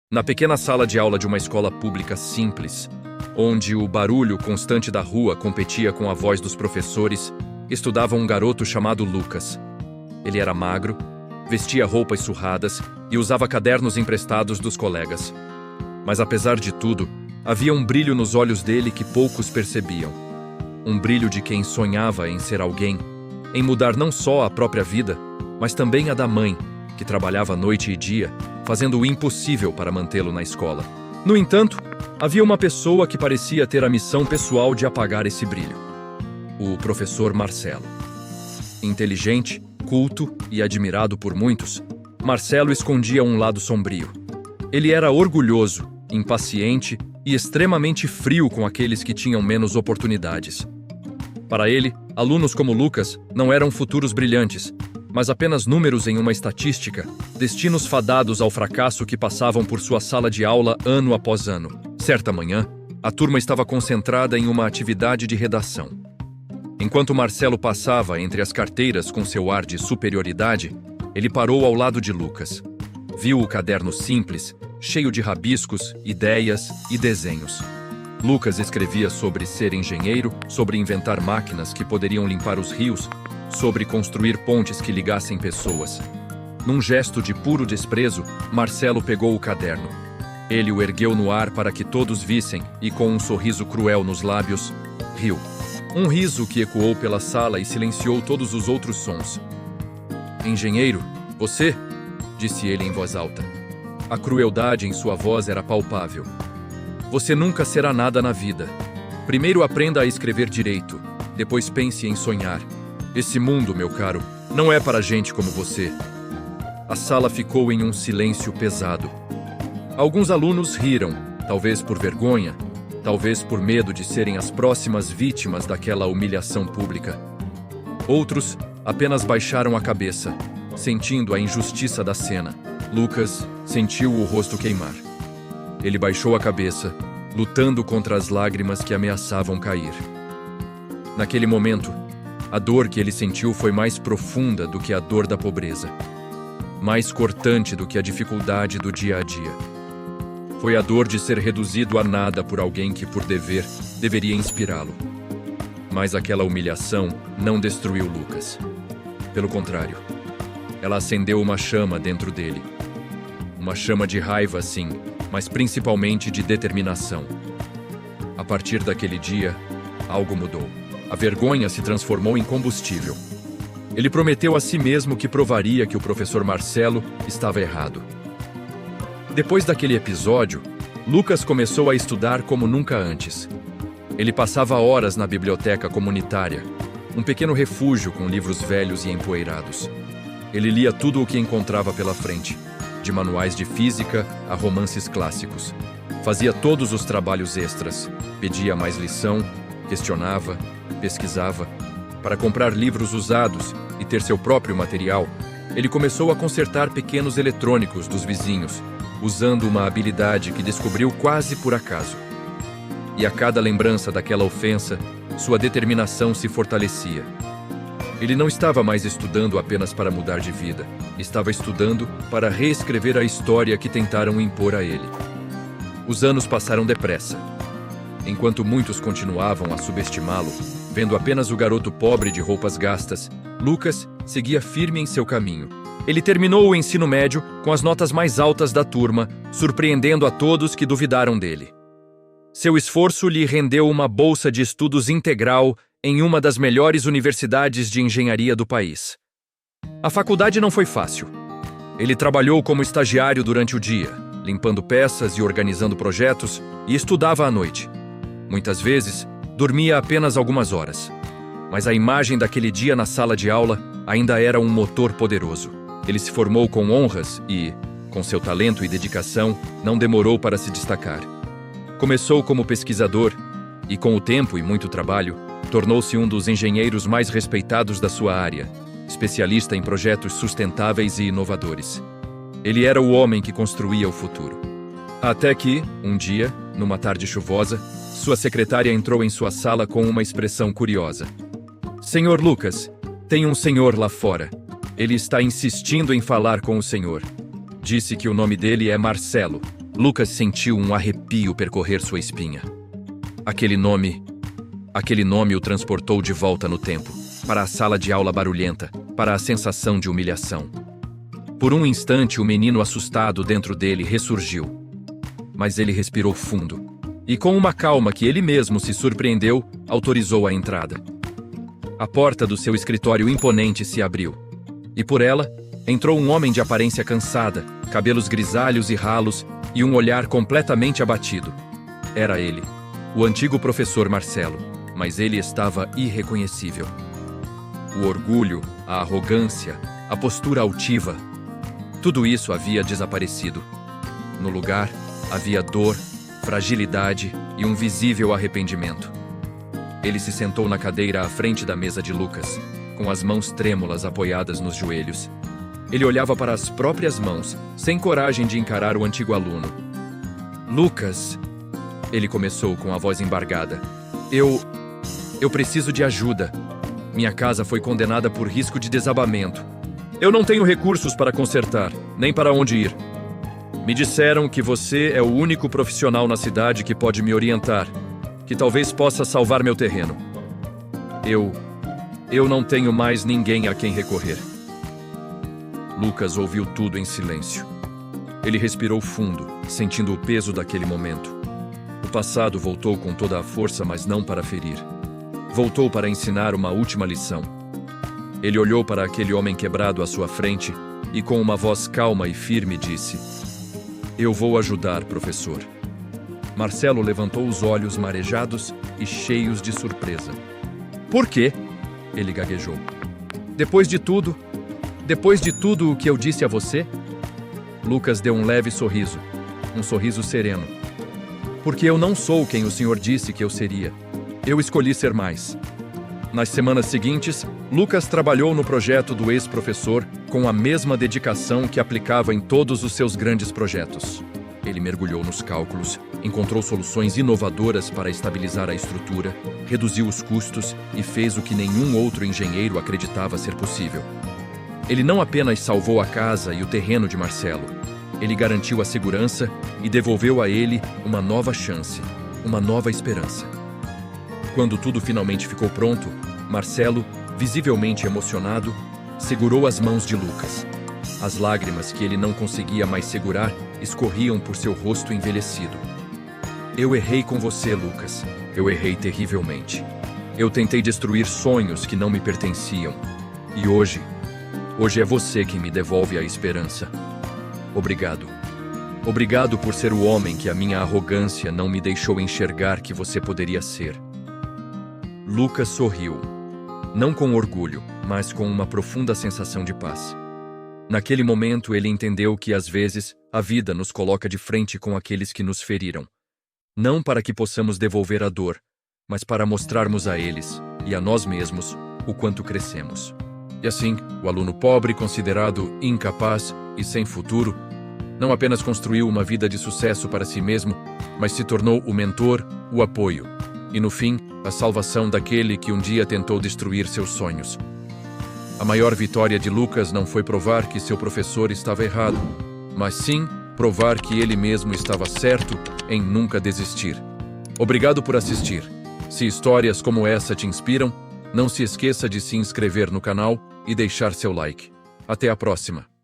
Na pequena sala de aula de uma escola pública simples, onde o barulho constante da rua competia com a voz dos professores, estudava um garoto chamado Lucas. Ele era magro, vestia roupas surradas e usava cadernos emprestados dos colegas. Mas apesar de tudo, havia um brilho nos olhos dele que poucos percebiam. Um brilho de quem sonhava em ser alguém, em mudar não só a própria vida, mas também a da mãe, que trabalhava noite e dia, fazendo o impossível para mantê-lo na escola. No entanto, havia uma pessoa que parecia ter a missão pessoal de apagar esse brilho. O professor Marcelo. Inteligente, culto e admirado por muitos, Marcelo escondia um lado sombrio. Ele era orgulhoso, impaciente e extremamente frio com aqueles que tinham menos oportunidades. Para ele, alunos como Lucas não eram futuros brilhantes, mas apenas números em uma estatística, destinos fadados ao fracasso que passavam por sua sala de aula ano após ano. Certa manhã, a turma estava concentrada em uma atividade de redação. Enquanto Marcelo passava entre as carteiras com seu ar de superioridade, ele parou ao lado de Lucas. Viu o caderno simples, cheio de rabiscos, ideias e desenhos. Lucas escrevia sobre ser engenheiro, sobre inventar máquinas que poderiam limpar os rios, sobre construir pontes que ligassem pessoas. Num gesto de puro desprezo, Marcelo pegou o caderno. Ele o ergueu no ar para que todos vissem e, com um sorriso cruel nos lábios, riu. Um riso que ecoou pela sala e silenciou todos os outros sons. "Engenheiro, você?", disse ele em voz alta. A crueldade em sua voz era palpável. "Você nunca será nada na vida. Primeiro aprenda a escrever direito, depois pense em sonhar. Esse mundo, meu caro, não é para gente como você." A sala ficou em um silêncio pesado. Alguns alunos riram, talvez por vergonha, talvez por medo de serem as próximas vítimas daquela humilhação pública. Outros apenas baixaram a cabeça, sentindo a injustiça da cena. Lucas sentiu o rosto queimar. Ele baixou a cabeça, lutando contra as lágrimas que ameaçavam cair. Naquele momento, a dor que ele sentiu foi mais profunda do que a dor da pobreza, mais cortante do que a dificuldade do dia a dia. Foi a dor de ser reduzido a nada por alguém que, por dever, deveria inspirá-lo. Mas aquela humilhação não destruiu Lucas. Pelo contrário, ela acendeu uma chama dentro dele. Uma chama de raiva, sim, mas principalmente de determinação. A partir daquele dia, algo mudou. A vergonha se transformou em combustível. Ele prometeu a si mesmo que provaria que o professor Marcelo estava errado. Depois daquele episódio, Lucas começou a estudar como nunca antes. Ele passava horas na biblioteca comunitária, um pequeno refúgio com livros velhos e empoeirados. Ele lia tudo o que encontrava pela frente, de manuais de física a romances clássicos. Fazia todos os trabalhos extras, pedia mais lição, questionava, pesquisava. Para comprar livros usados e ter seu próprio material, ele começou a consertar pequenos eletrônicos dos vizinhos, usando uma habilidade que descobriu quase por acaso. E a cada lembrança daquela ofensa, sua determinação se fortalecia. Ele não estava mais estudando apenas para mudar de vida, estava estudando para reescrever a história que tentaram impor a ele. Os anos passaram depressa. Enquanto muitos continuavam a subestimá-lo, vendo apenas o garoto pobre de roupas gastas, Lucas seguia firme em seu caminho. Ele terminou o ensino médio com as notas mais altas da turma, surpreendendo a todos que duvidaram dele. Seu esforço lhe rendeu uma bolsa de estudos integral em uma das melhores universidades de engenharia do país. A faculdade não foi fácil. Ele trabalhou como estagiário durante o dia, limpando peças e organizando projetos, e estudava à noite. Muitas vezes, dormia apenas algumas horas. Mas a imagem daquele dia na sala de aula ainda era um motor poderoso. Ele se formou com honras e, com seu talento e dedicação, não demorou para se destacar. Começou como pesquisador e, com o tempo e muito trabalho, tornou-se um dos engenheiros mais respeitados da sua área, especialista em projetos sustentáveis e inovadores. Ele era o homem que construía o futuro. Até que, um dia, numa tarde chuvosa, sua secretária entrou em sua sala com uma expressão curiosa. "Senhor Lucas, tem um senhor lá fora. Ele está insistindo em falar com o senhor. Disse que o nome dele é Marcelo." Lucas sentiu um arrepio percorrer sua espinha. Aquele nome o transportou de volta no tempo, para a sala de aula barulhenta, para a sensação de humilhação. Por um instante, o menino assustado dentro dele ressurgiu. Mas ele respirou fundo, e com uma calma que ele mesmo se surpreendeu, autorizou a entrada. A porta do seu escritório imponente se abriu, e por ela entrou um homem de aparência cansada, cabelos grisalhos e ralos e um olhar completamente abatido. Era ele, o antigo professor Marcelo, mas ele estava irreconhecível. O orgulho, a arrogância, a postura altiva, tudo isso havia desaparecido. No lugar, havia dor, fragilidade e um visível arrependimento. Ele se sentou na cadeira à frente da mesa de Lucas, com as mãos trêmulas apoiadas nos joelhos. Ele olhava para as próprias mãos, sem coragem de encarar o antigo aluno. Lucas, ele começou com a voz embargada. Eu preciso de ajuda. Minha casa foi condenada por risco de desabamento. Eu não tenho recursos para consertar, nem para onde ir. Me disseram que você é o único profissional na cidade que pode me orientar, que talvez possa salvar meu terreno. Eu não tenho mais ninguém a quem recorrer. Lucas ouviu tudo em silêncio. Ele respirou fundo, sentindo o peso daquele momento. O passado voltou com toda a força, mas não para ferir. Voltou para ensinar uma última lição. Ele olhou para aquele homem quebrado à sua frente e, com uma voz calma e firme, disse: Eu vou ajudar, professor. Marcelo levantou os olhos marejados e cheios de surpresa. Por quê? Ele gaguejou. Depois de tudo o que eu disse a você? Lucas deu um leve sorriso, um sorriso sereno. Porque eu não sou quem o senhor disse que eu seria. Eu escolhi ser mais. Nas semanas seguintes, Lucas trabalhou no projeto do ex-professor com a mesma dedicação que aplicava em todos os seus grandes projetos. Ele mergulhou nos cálculos, encontrou soluções inovadoras para estabilizar a estrutura, reduziu os custos e fez o que nenhum outro engenheiro acreditava ser possível. Ele não apenas salvou a casa e o terreno de Marcelo, ele garantiu a segurança e devolveu a ele uma nova chance, uma nova esperança. Quando tudo finalmente ficou pronto, Marcelo, visivelmente emocionado, segurou as mãos de Lucas. As lágrimas que ele não conseguia mais segurar escorriam por seu rosto envelhecido. Eu errei com você, Lucas. Eu errei terrivelmente. Eu tentei destruir sonhos que não me pertenciam. E hoje é você quem me devolve a esperança. Obrigado. Obrigado por ser o homem que a minha arrogância não me deixou enxergar que você poderia ser. Lucas sorriu. Não com orgulho, mas com uma profunda sensação de paz. Naquele momento, ele entendeu que, às vezes, a vida nos coloca de frente com aqueles que nos feriram. Não para que possamos devolver a dor, mas para mostrarmos a eles, e a nós mesmos, o quanto crescemos. E assim, o aluno pobre, considerado incapaz e sem futuro, não apenas construiu uma vida de sucesso para si mesmo, mas se tornou o mentor, o apoio, e no fim, a salvação daquele que um dia tentou destruir seus sonhos. A maior vitória de Lucas não foi provar que seu professor estava errado, mas sim provar que ele mesmo estava certo em nunca desistir. Obrigado por assistir. Se histórias como essa te inspiram, não se esqueça de se inscrever no canal e deixar seu like. Até a próxima!